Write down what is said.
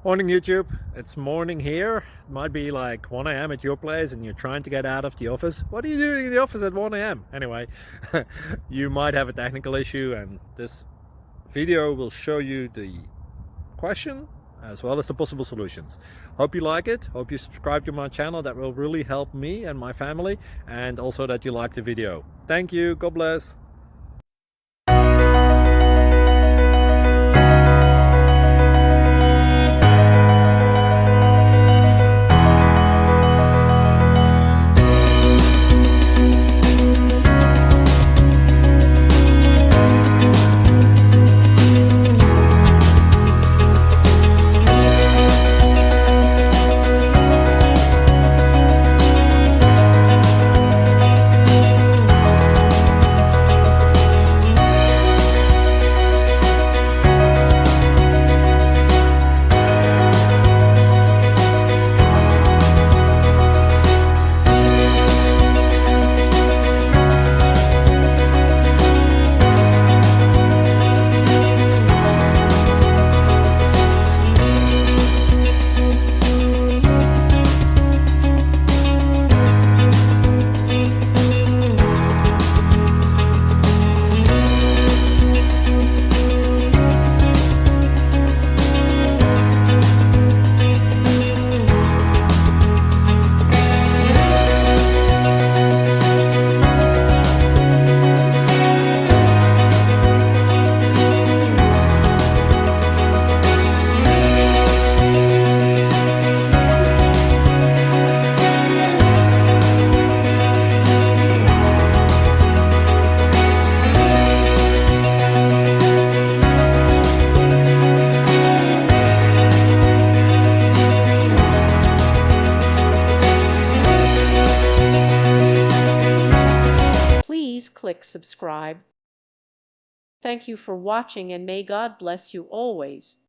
Morning YouTube, it's morning here. It might be like 1 a.m. at your place and you're trying to get out of the office. What are you doing in the office at 1 a.m.? Anyway, you might have a technical issue and this video will show you the question as well as the possible solutions. Hope you like it, hope you subscribe to my channel. That will really help me and my family, and also that you like the video. Thank you, God bless. Please click subscribe. Thank you for watching and may God bless you always.